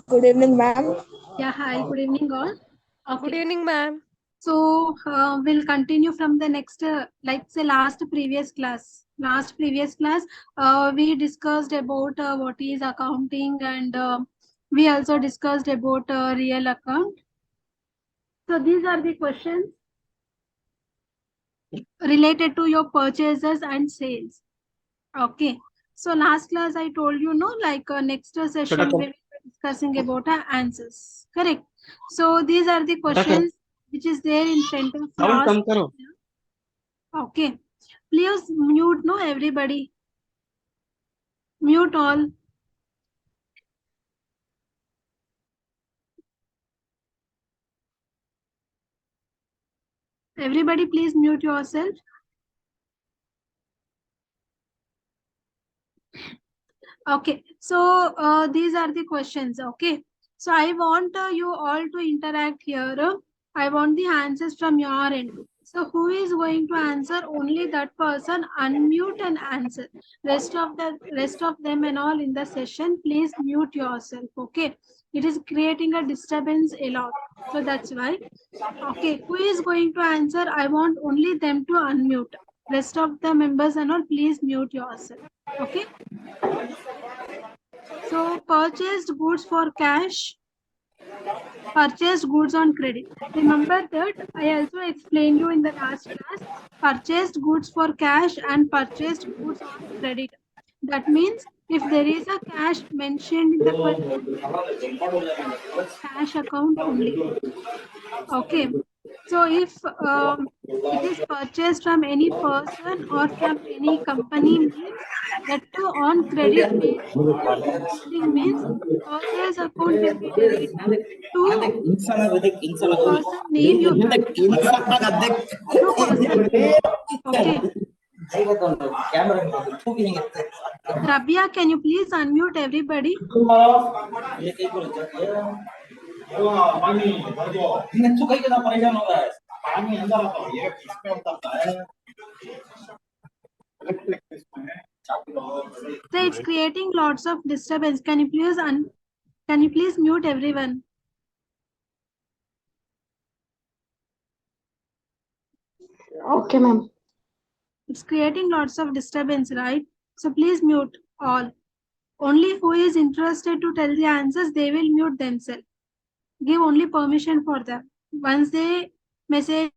Good evening, ma'am. Yeah, hi, good evening all. Good Okay, evening, ma'am. so we'll continue from the next, like say last previous class. We discussed about what is accounting and we also discussed about real account. So these are the questions related to your purchases and sales. Okay. So last class I told you, no, like next session we will be discussing about answers. Correct. So these are the questions which is there in front of last. Okay. Please mute, no, everybody. Mute all. Everybody, please mute yourself. Okay, so these are the questions. Okay, so I want you all to interact here. I want the answers from your end. So who is going to answer? Only that person unmute and answer. Rest of them and all in the session, please mute yourself. Okay, it is creating a disturbance a lot. So that's why. Okay, who is going to answer? I want only them to unmute. Rest of the members and all, please mute yourself. Okay. So purchased goods for cash, purchased goods on credit. Remember that I also explained you in the last class, purchased goods for cash and purchased goods on credit. That means if there is a cash mentioned in the question, cash account only. Okay. So if it is purchased from any person or from any company means that too on credit basis, crediting means purchase account will be debit to person name you to person name. Okay. Rabia, can you please unmute everybody? So it's creating lots of disturbance. Can you please mute everyone? Okay, ma'am. It's creating lots of disturbance, right? So please mute all. Only who is interested to tell the answers, they will mute themselves. Give only permission for them. Once they message,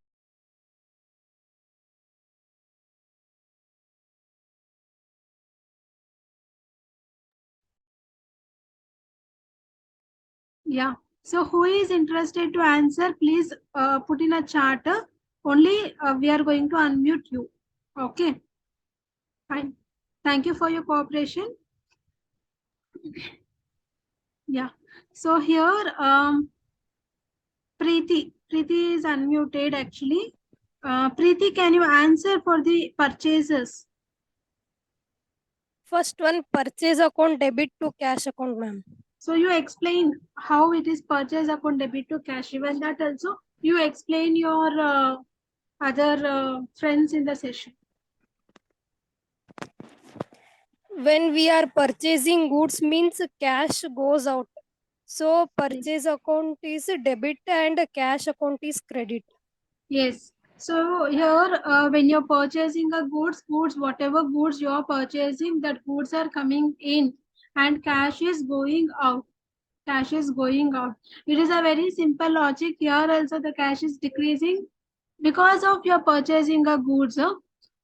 yeah. So who is interested to answer, please put in a chat. Only we are going to unmute you. Okay. Fine. Thank you for your cooperation. Yeah. So here, Preeti is unmuted actually. Preeti, can you answer for the purchases? First one, purchase account debit to cash account, ma'am. So you explain how it is purchase account debit to cash. Even that also you explain your other friends in the session. When we are purchasing goods means cash goes out. So purchase account is debit and cash account is credit. Yes. So here, when you're purchasing a whatever goods you're purchasing, that goods are coming in and cash is going out. Cash is going out. It is a very simple logic. Here also the cash is decreasing because of your purchasing a goods. Huh?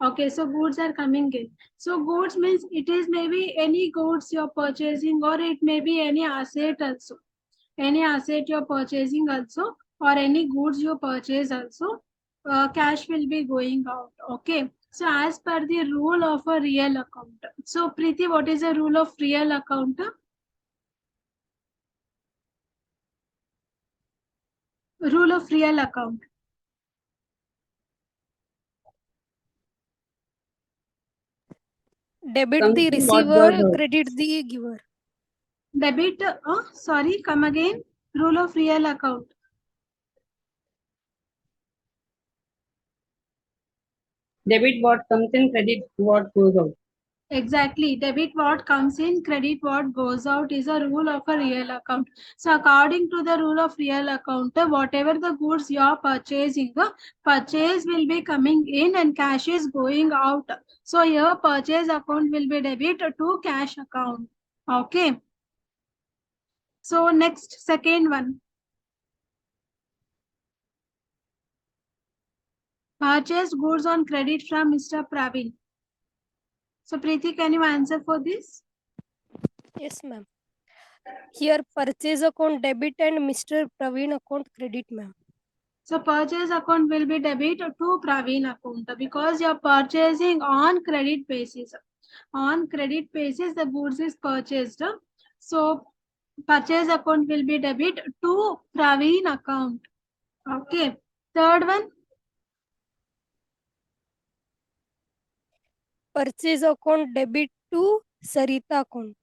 Okay, so goods are coming in. So goods means it is maybe any goods you're purchasing or it may be any asset also. Any asset you're purchasing also or any goods you purchase also, cash will be going out. Okay. So as per the rule of a real account. So Preeti, what is the rule of real account? Rule of real account. Debit the receiver, credit the giver. Debit, sorry, come again. Rule of real account. Debit what comes in, credit what goes out. Exactly. Debit what comes in, credit what goes out is a rule of a real account. So according to the rule of real account, whatever the goods you are purchasing, purchase will be coming in and cash is going out. So your purchase account will be debit to cash account. Okay. So next, second one. Purchased goods on credit from Mr. Praveen. So Preeti, can you answer for this? Yes, ma'am. Here purchase account debit and Mr. Praveen account credit, ma'am. So purchase account will be debit to Praveen account because you're purchasing on credit basis. On credit basis, the goods is purchased. So purchase account will be debit to Praveen account. Okay. Third one, Purchase account debit to Sarita account.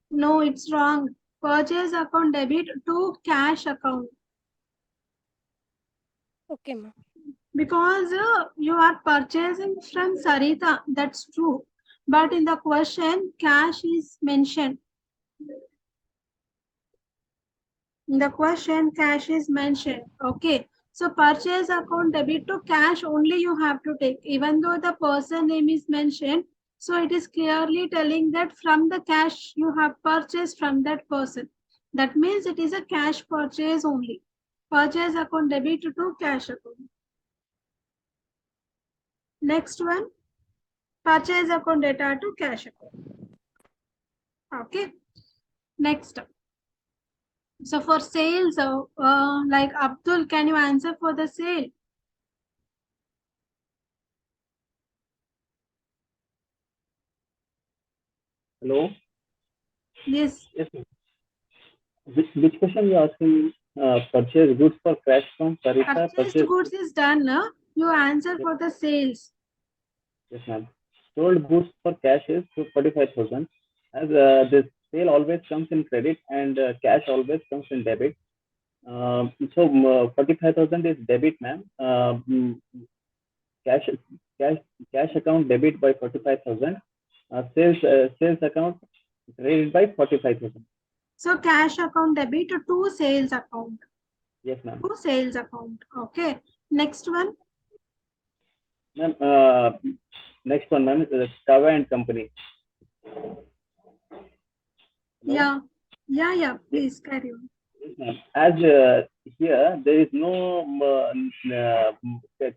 no, it's wrong. Purchase account debit to cash account. Okay, ma'am. Because you are purchasing from Sarita, that's true. But in the question, cash is mentioned. In the question, cash is mentioned. Okay. So purchase account debit to cash only you have to take. Even though the person name is mentioned, so it is clearly telling that from the cash you have purchased from that person. That means it is a cash purchase only. Purchase account debit to cash account. Next one, purchase account data to cash account. Okay. Next. So for sales, like Abdul, can you answer for the sale? Hello? Yes. Yes, ma'am. Which question you asking me? Purchase goods for cash from Sarita, Purchased purchase goods is done. You answer for the sales. yes, ma'am. Sold goods for cash is 45,000. As this sale always comes in credit and cash always comes in debit. So 45,000 is debit, ma'am. Cash cash cash account debit by 45,000. Sales account credit by 45,000. So cash account debit to sales account. Yes, ma'am. To sales account. Okay. Next one. Ma'am, next one, ma'am, is Tava and Company. Hello? Yeah. Yeah. Yes, Please carry on. ma'am. As here, there is no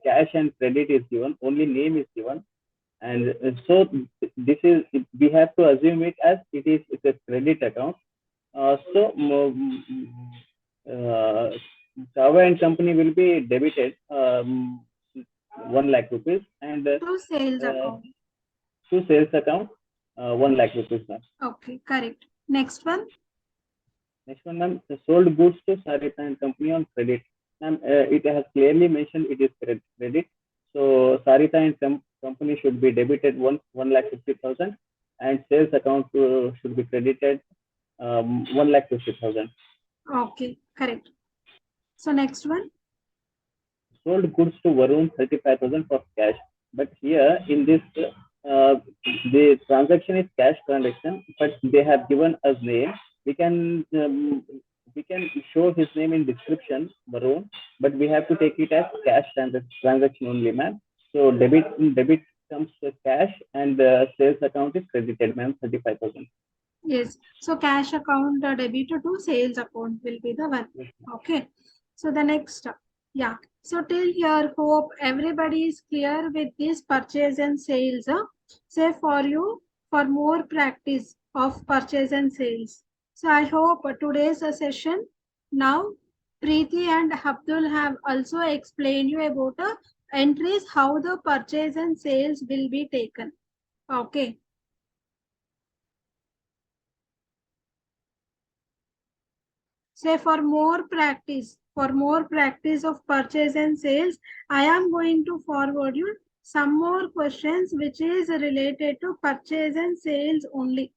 cash and credit is given, only name is given. And so this is, we have to assume it as it's a credit account. So uh, Tava and Company will be debited 1 lakh rupees and To sales account. to sales account 1 lakh rupees, ma'am. Okay. Correct. Next one. Next one, ma'am, sold goods to Sarita and Company on credit. Ma'am, it has clearly mentioned it is credit. So Sarita and Company should be debited 1 lakh 50,000 and sales account should be credited 1 lakh 50,000. Okay. Correct. So next one. Sold goods to Varun 35,000 for cash. But here in this, the transaction is cash transaction, but they have given us name. We can show his name in description, Varun, but we have to take it as cash transaction only, ma'am. So debit comes to cash and sales account is credited, ma'am, 35,000. Yes. So cash account debit to sales account will be the one. Okay. So the next. Yeah. So till here, hope everybody is clear with this purchase and sales. Say for you for more practice of purchase and sales. So I hope today's session now Preeti and Abdul have also explained you about entries how the purchase and sales will be taken. Okay. Say for more practice of purchase and sales, I am going to forward you some more questions which is related to purchase and sales only.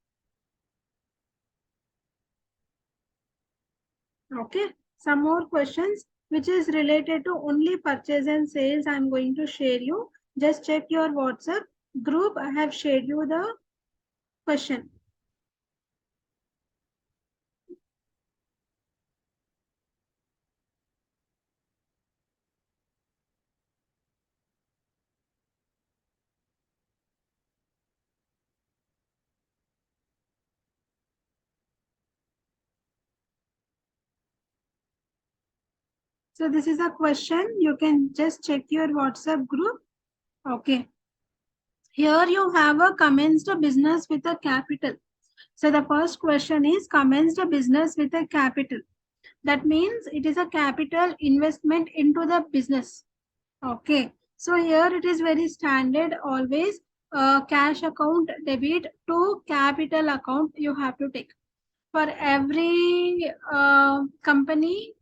Okay, some more questions which is related to only purchase and sales I am going to share you. Just check your WhatsApp group. I have shared you the question. So this is a question. You can just check your WhatsApp group. Okay. Here you have a commenced a business with a capital. So the first question is commenced a business with a capital. That means it is a capital investment into the business. Okay. So here it is very standard always cash account debit to capital account you have to take. For every company,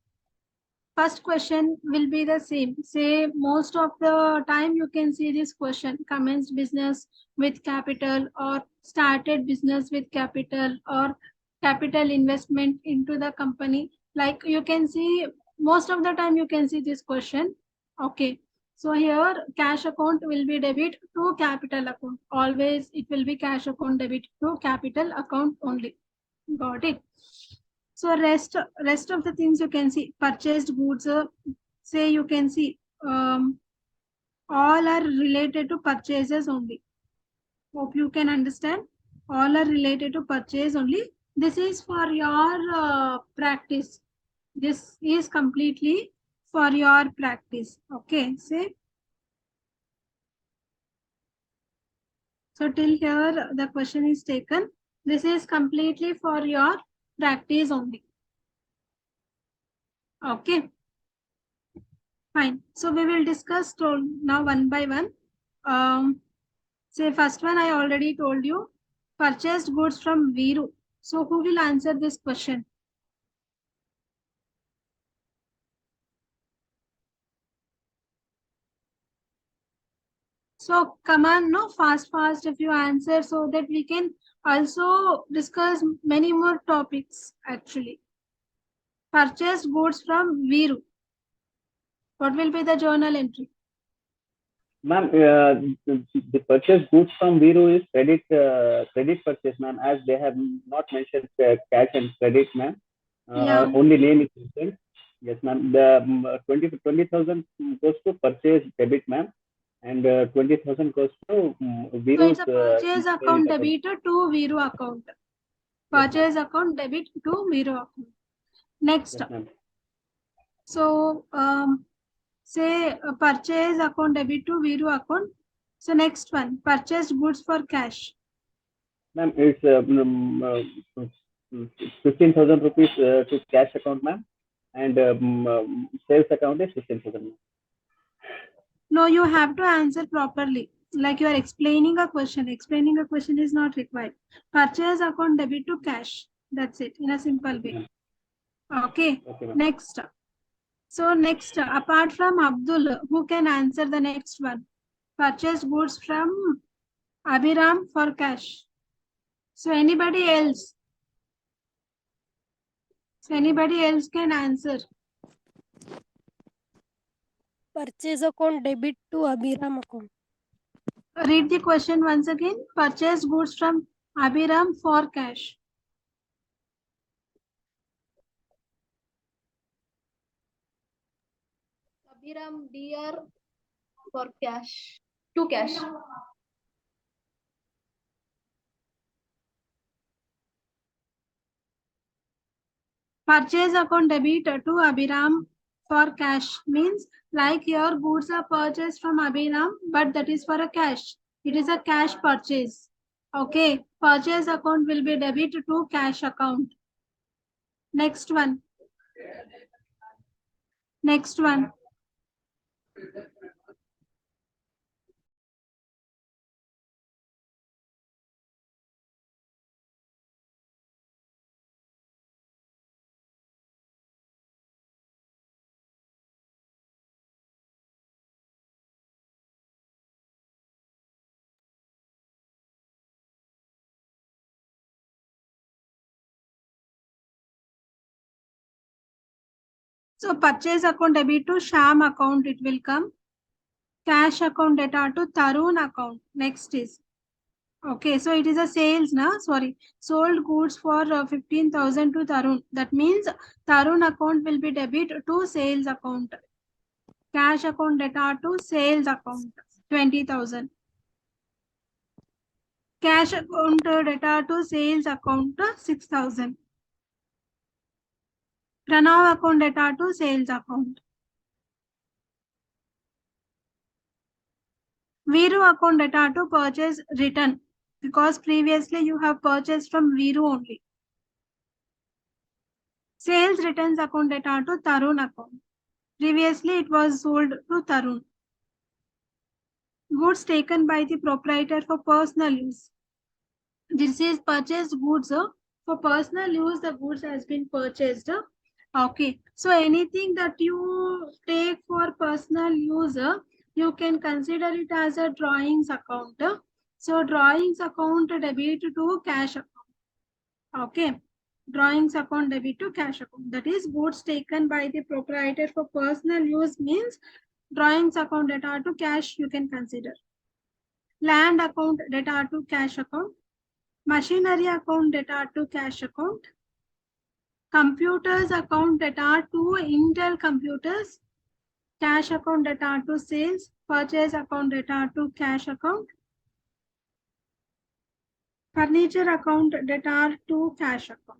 first question will be the same. Say most of the time you can see this question, commenced business with capital or started business with capital or capital investment into the company. Like you can see most of the time you can see this question. Okay. So here cash account will be debit to capital account. Always it will be cash account debit to capital account only. Got it. So rest of the things you can see purchased goods. Say you can see all are related to purchases only. Hope you can understand. All are related to purchase only. This is for your practice. This is completely for your practice. Okay. Say. So till here the question is taken. This is completely for your practice only. Okay. Fine. So we will discuss now one by one. Say first one I already told you. Purchased goods from Viru. So who will answer this question? So come on, no, fast if you answer so that we can also discuss many more topics actually. Purchased goods from Viru. What will be the journal entry? Ma'am, the purchase goods from Viru is credit purchase, ma'am, as they have not mentioned cash and credit, ma'am. Yeah. Only name is mentioned. Yes, ma'am. The 20,000 goes to purchase debit, ma'am, and 20,000 goes to So Viru's it's a purchase account debit to Viru account. Purchase account debit to Viru account. Next. Yes, ma'am. So say purchase account debit to Viru account. So next one, purchased goods for cash. Ma'am, it's 15,000 rupees to cash account, ma'am, and sales account is 15,000. No, you have to answer properly. Like you are explaining a question. Explaining a question is not required. Purchase account debit to cash. That's it in a simple way. Okay. Next. So next, apart from Abdul, who can answer the next one? Purchase goods from Abhiram for cash. So anybody else? So anybody else can answer. Purchase account debit to Abhiram account. Read the question once again. Purchase goods from Abhiram for cash. Abhiram DR for cash. To cash. Purchase account debit to Abhiram for cash means like your goods are purchased from Abhiram, but that is for a cash. It is a cash purchase. Okay. Purchase account will be debit to cash account. Next one. Next one. So purchase account debit to Sham account it will come. Cash account data to Tarun account. Next is Okay, so it is a sales, na? Sorry, sold goods for 15,000 to Tarun. That means Tarun account will be debit to sales account. Cash account data to sales account 20,000. Cash account data to sales account 6,000. Pranav account data to sales account. Viru account data to purchase return, because previously you have purchased from Viru only. Sales returns account data to Tarun account. Previously it was sold to Tarun. Goods taken by the proprietor for personal use. This is purchased goods for personal use. The goods has been purchased. Okay, so anything that you take for personal use, you can consider it as a drawings account. So drawings account debit to cash account. Okay, drawings account debit to cash account. That is goods taken by the proprietor for personal use means drawings account data to cash you can consider. Land account data to cash account. Machinery account data to cash account. Computers account data to Intel computers. Cash account data to sales. Purchase account data to cash account. Furniture account data to cash account.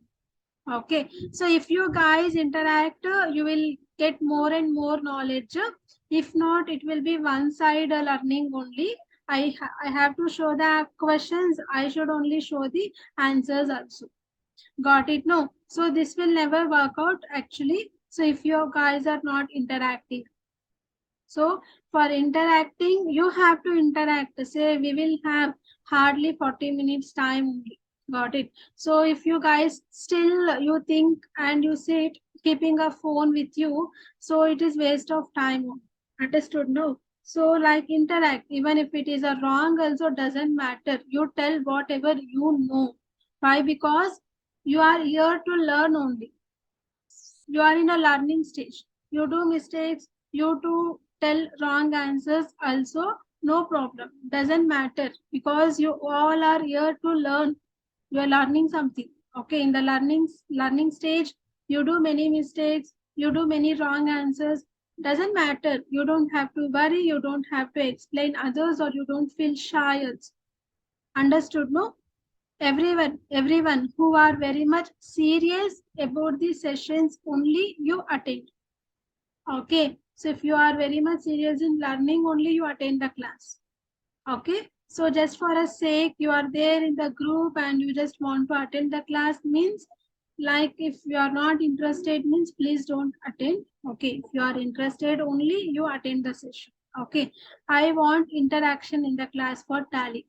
Okay, so if you guys interact, you will get more and more knowledge. If not, it will be one side learning only. I have to show the questions. I should only show the answers also. Got it? No. So this will never work out actually. So if you guys are not interacting. So for interacting, you have to interact. Say we will have hardly 40 minutes time only. Got it? So if you guys still you think and you sit keeping a phone with you, so it is waste of time. Understood? No. So like interact, even if it is a wrong also doesn't matter. You tell whatever you know. Why? Because you are here to learn only. You are in a learning stage. You do mistakes, you do tell wrong answers also, no problem. Doesn't matter because you all are here to learn. You are learning something. Okay, in the learning stage, you do many mistakes, you do many wrong answers. Doesn't matter. You don't have to worry, you don't have to explain others, or you don't feel shy also. Understood, no? Everyone who are very much serious about the sessions only you attend. Okay, so if you are very much serious in learning only you attend the class. Okay, so just for a sake you are there in the group and you just want to attend the class means, like if you are not interested means please don't attend. Okay, if you are interested only you attend the session. Okay, I want interaction in the class for tally,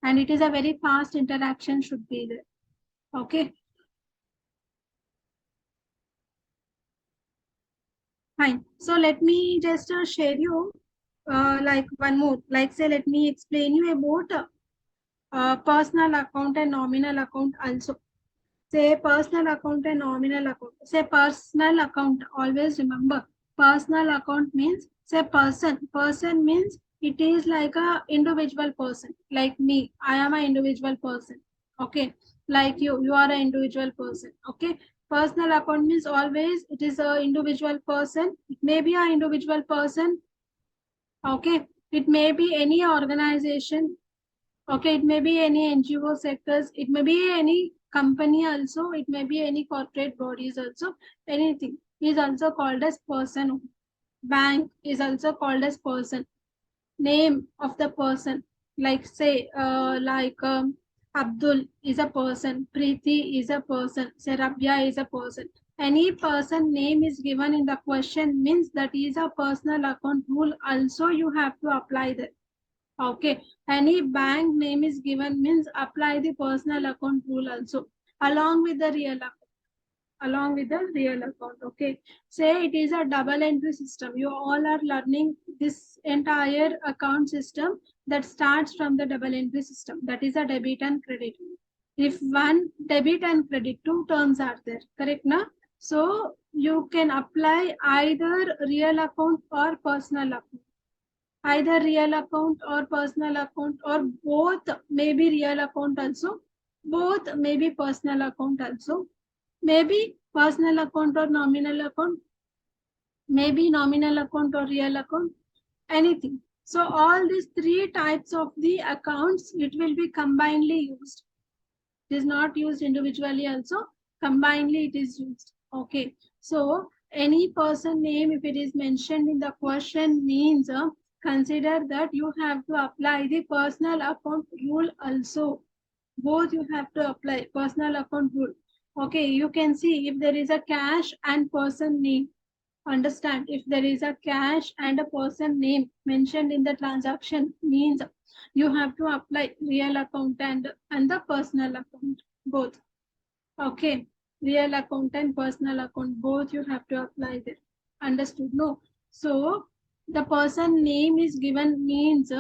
and it is a very fast interaction should be there. Okay, fine. So let me just share you like one more, like say let me explain you about personal account and nominal account also. Say personal account and nominal account. Say personal account, always remember personal account means say person. Person means it is like a individual person, like me. I am an individual person. Okay, like you are an individual person. Okay, personal account means always it is a individual person. It may be an individual person. Okay, it may be any organization. Okay, it may be any NGO sectors, it may be any company also, it may be any corporate bodies also, anything is also called as person. Bank is also called as person. Name of the person, like say, Abdul is a person, Preeti is a person, say Rabia is a person. Any person name is given in the question means that is a personal account rule. Also, you have to apply that. Okay, any bank name is given means apply the personal account rule also along with the real account. Along with the real account. Okay, say it is a double entry system. You all are learning this entire account system that starts from the double entry system. That is a debit and credit. If one debit and credit, two terms are there, correct na? So you can apply either real account or personal account. either real account or personal account, or both maybe real account also, both maybe personal account also, maybe personal account or nominal account, maybe nominal account or real account, anything. So all these three types of the accounts, it will be combinedly used. It is not used individually also, combinedly it is used. Okay, so any person name, if it is mentioned in the question, means consider that you have to apply the personal account rule also. Both you have to apply personal account rule. Okay, you can see if there is a cash and person name. Understand, if there is a cash and a person name mentioned in the transaction, means you have to apply real account and the personal account both. Okay, real account and personal account both you have to apply there. Understood? No. So the person name is given means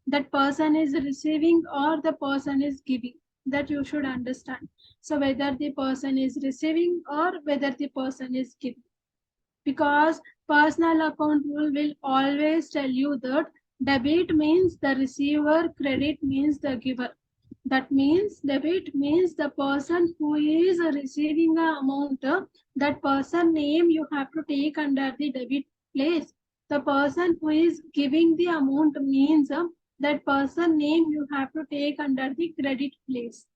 that person is receiving or the person is giving. That you should understand. So whether the person is receiving or whether the person is giving, because personal account rule will always tell you that debit means the receiver, credit means the giver. That means debit means the person who is receiving the amount, that person name you have to take under the debit place. The person who is giving the amount means that person name you have to take under the credit place.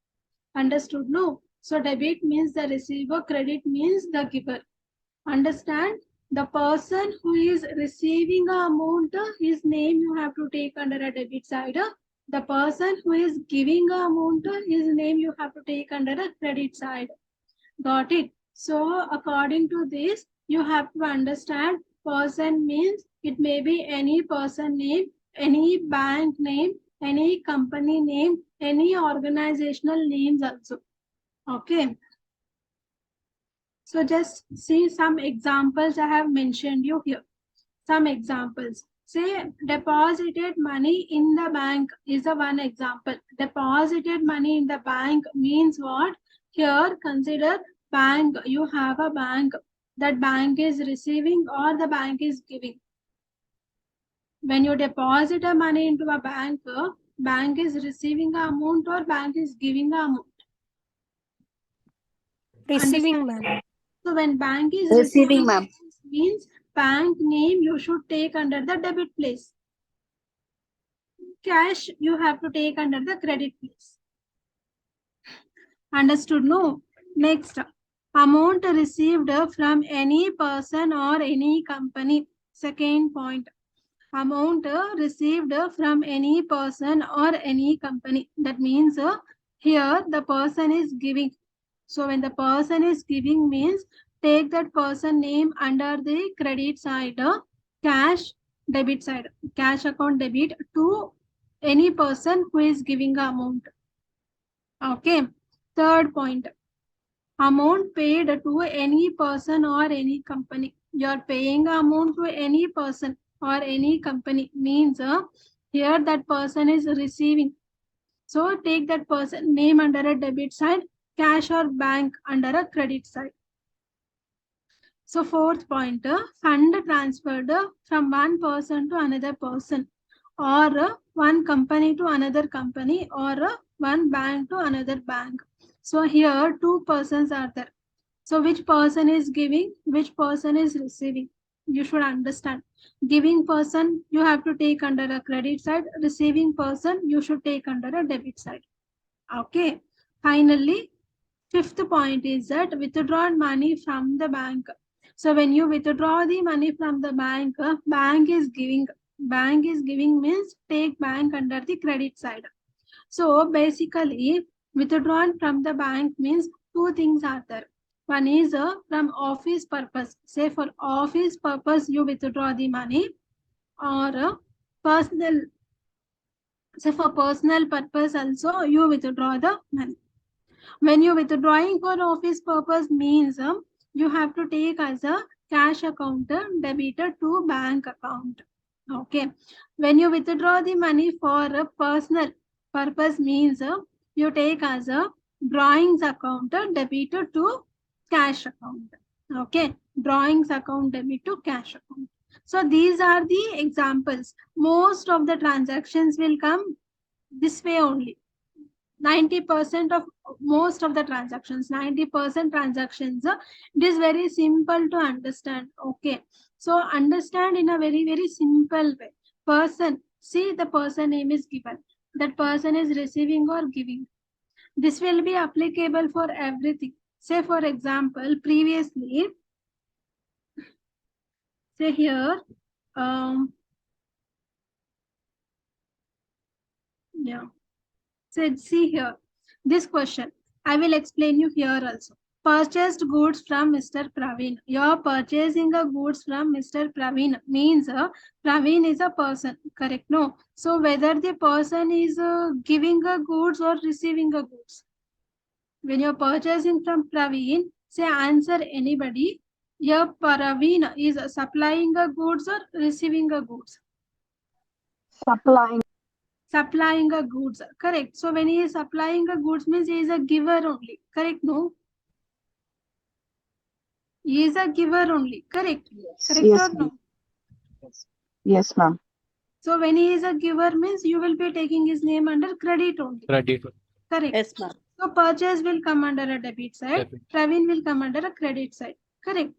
Understood? No. So debit means the receiver, credit means the giver. Understand, the person who is receiving a amount, his name you have to take under a debit side. The person who is giving a amount, his name you have to take under a credit side. Got it? So according to this, you have to understand person means it may be any person name, any bank name, any company name, any organizational names also. Okay. So just see some examples I have mentioned you here. Some examples. Say deposited money in the bank is a one example. Deposited money in the bank means what? Here consider bank. You have a bank. That bank is receiving or the bank is giving. When you deposit a money into a bank, bank is receiving the amount or bank is giving the amount. Receiving, Understand? ma'am. So when bank is Receiving, receiving, ma'am. means bank name you should take under the debit place. Cash you have to take under the credit place. Understood? No. Next, amount received from any person or any company. Second point, amount received from any person or any company. That means here the person is giving. So when the person is giving means take that person name under the credit side, cash debit side, cash account debit to any person who is giving the amount. Okay. Third point, amount paid to any person or any company. You are paying amount to any person or any company means here that person is receiving. So take that person name under a debit side, cash or bank under a credit side. So fourth point, fund transferred from one person to another person, or one company to another company, or one bank to another bank. So here two persons are there. So which person is giving, which person is receiving? You should understand. Giving person you have to take under a credit side, receiving person you should take under a debit side. Okay. Finally, fifth point is that withdrawn money from the bank. So when you withdraw the money from the bank, bank is giving. Bank is giving means take bank under the credit side. So basically, withdrawn from the bank means two things are there. One is from office purpose. Say for office purpose you withdraw the money, or personal. Say for personal purpose also you withdraw the money. When you withdrawing for office purpose means you have to take as a cash account debited to bank account. Okay. When you withdraw the money for a personal purpose means you take as a drawings account debited to cash account. Okay. Drawings account debit to cash account. So these are the examples. Most of the transactions will come this way only. 90% of most of the transactions, 90% transactions, it is very simple to understand. Okay, so understand in a very, very simple way. Person, see the person name is given. That person is receiving or giving. This will be applicable for everything. Say for example, previously, say here, yeah. So see here, this question, I will explain you here also. Purchased goods from Mr. Praveen. You're purchasing a goods from Mr. Praveen means Praveen is a person, correct? No. So whether the person is giving a goods or receiving a goods. When you're purchasing from Praveen, say answer anybody. Your Praveen is supplying a goods or receiving a goods? Supplying. Supplying a goods, correct? So when he is supplying a goods means he is a giver only, correct? No, he is a giver only, correct? Correct Yes, or ma'am. no? Yes, ma'am. So when he is a giver means you will be taking his name under credit only. Credit. Correct. Yes, ma'am. So purchase will come under a debit side. Debit. Praveen will come under a credit side. Correct.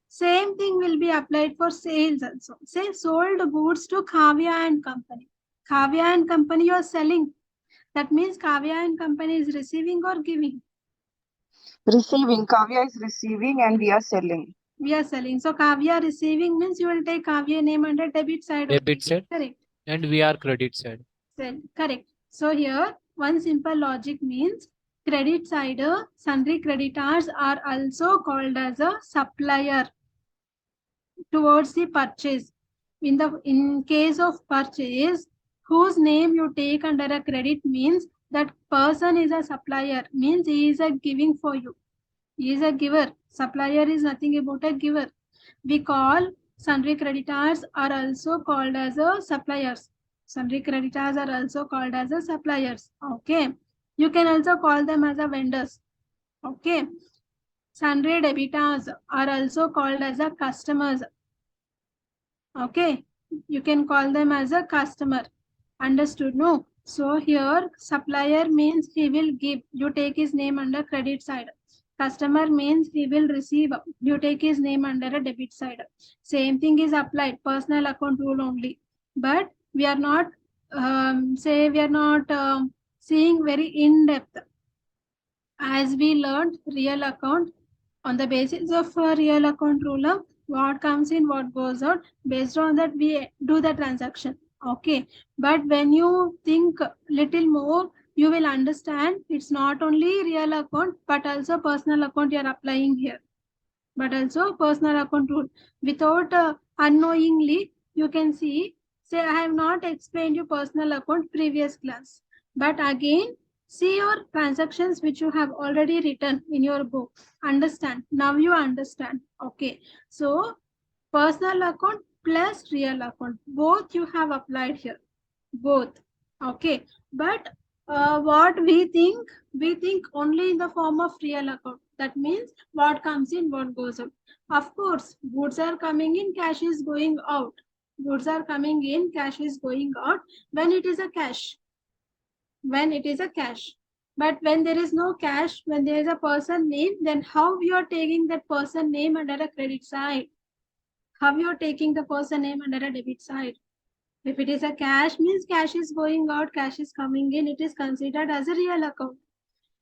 Same thing will be applied for sales also. Say sold goods to Kavya and Company. Kavya and Company you are selling. That means Kavya and Company is receiving or giving? Receiving. Kavya is receiving and we are selling. We are selling. So Kavya receiving means you will take Kavya name under debit side. Debit side. Correct. And we are credit side. Correct. So here one simple logic means credit side, sundry creditors are also called as a supplier towards the purchase. In case of purchase, whose name you take under a credit means that person is a supplier, means he is a giving for you. He is a giver. Supplier is nothing about a giver. We call sundry creditors are also called as a suppliers. Sundry creditors are also called as a suppliers. Okay. You can also call them as a vendors. Okay. Sundry debitors are also called as a customers. Okay. You can call them as a customer. Understood? No. So here supplier means he will give. You take his name under credit side. Customer means he will receive. You take his name under a debit side. Same thing is applied. Personal account rule only. But we are not seeing very in depth. As we learned real account, on the basis of real account rule, what comes in, what goes out, based on that we do the transaction. Okay, but when you think little more, you will understand it's not only real account but also personal account you are applying here, but also personal account rule. Without unknowingly, you can see, say I have not explained you personal account previous class, but again see your transactions which you have already written in your book. Understand? Now you understand. Okay. So personal account plus real account, both you have applied here. Both. Okay. But what we think only in the form of real account. That means what comes in, what goes out. Of course, goods are coming in, cash is going out. Goods are coming in, cash is going out when it is a cash. When it is a cash. But when there is no cash, when there is a person name, then how you are taking that person name under a credit side? How you are taking the person name under a debit side? If it is a cash, means cash is going out, cash is coming in, it is considered as a real account.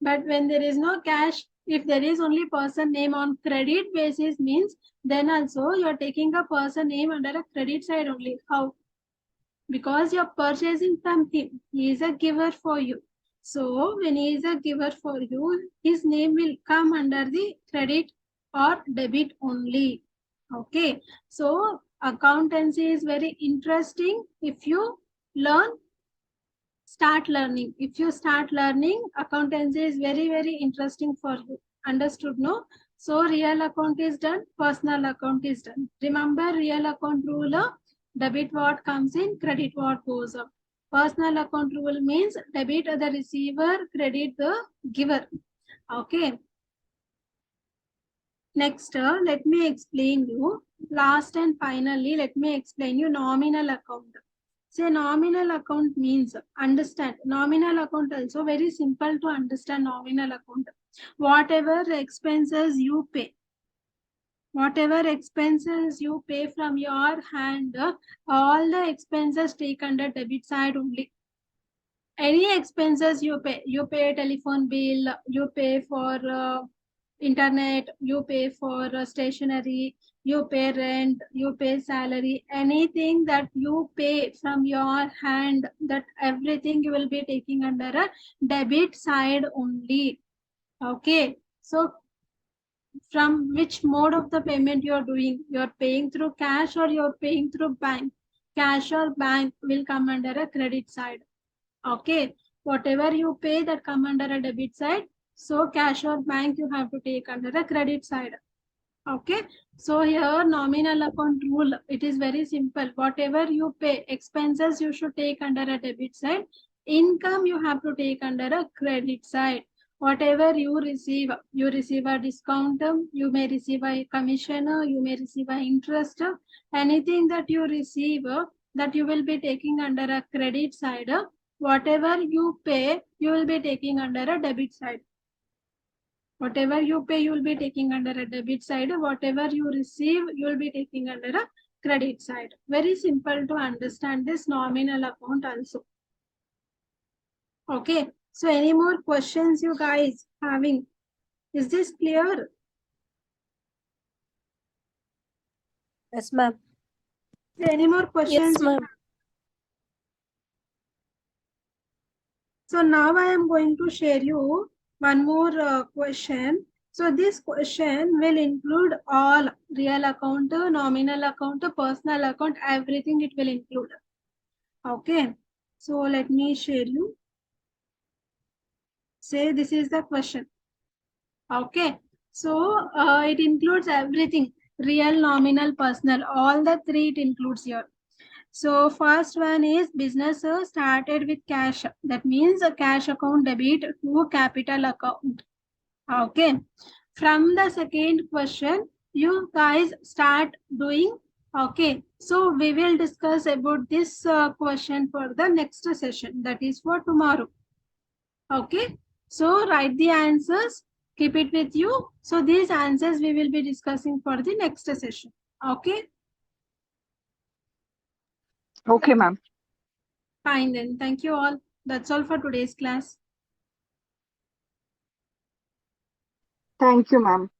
But when there is no cash, if there is only person name on credit basis means, then also you are taking a person name under a credit side only. How? Because you're purchasing from him. He is a giver for you. So when he is a giver for you, his name will come under the credit or debit only. Okay. So accountancy is very interesting. If you start learning. If you start learning, accountancy is very, very interesting for you. Understood? No? So real account is done, personal account is done. Remember real account rule, debit what comes in, credit what goes up. Personal account rule means debit the receiver, credit the giver. Okay. Next, let me explain you. Last and finally, let me explain you nominal account. Say nominal account means, understand, nominal account also very simple to understand nominal account. Whatever expenses you pay, whatever expenses you pay from your hand, all the expenses take under debit side only. Any expenses you pay telephone bill, you pay for internet, you pay for stationery, you pay rent, you pay salary, anything that you pay from your hand, that everything you will be taking under a debit side only. Okay, so from which mode of the payment you are doing, you are paying through cash or you are paying through bank, cash or bank will come under a credit side. Okay, whatever you pay that come under a debit side, so cash or bank you have to take under a credit side. Okay, so here nominal account rule, it is very simple. Whatever you pay, expenses you should take under a debit side, income you have to take under a credit side. Whatever you receive a discount, you may receive a commission, you may receive a interest, anything that you receive that you will be taking under a credit side. Whatever you pay, you will be taking under a debit side. Whatever you pay, you will be taking under a debit side. Whatever you receive, you will be taking under a credit side. Very simple to understand this nominal account also. Okay. So any more questions you guys having? Is this clear? Yes, ma'am. Any more questions? Yes, ma'am. So now I am going to share you one more question. So this question will include all real account, nominal account, personal account, everything it will include. Okay. So let me share you. Say this is the question. Okay. So it includes everything, real, nominal, personal, all the three it includes here. So first one is business started with cash. That means a cash account debit to capital account. Okay. From the second question, you guys start doing. Okay. So we will discuss about this question for the next session. That is for tomorrow. Okay. So write the answers. Keep it with you. So these answers we will be discussing for the next session. Okay. Okay, ma'am. Fine then. Thank you all. That's all for today's class. Thank you, ma'am.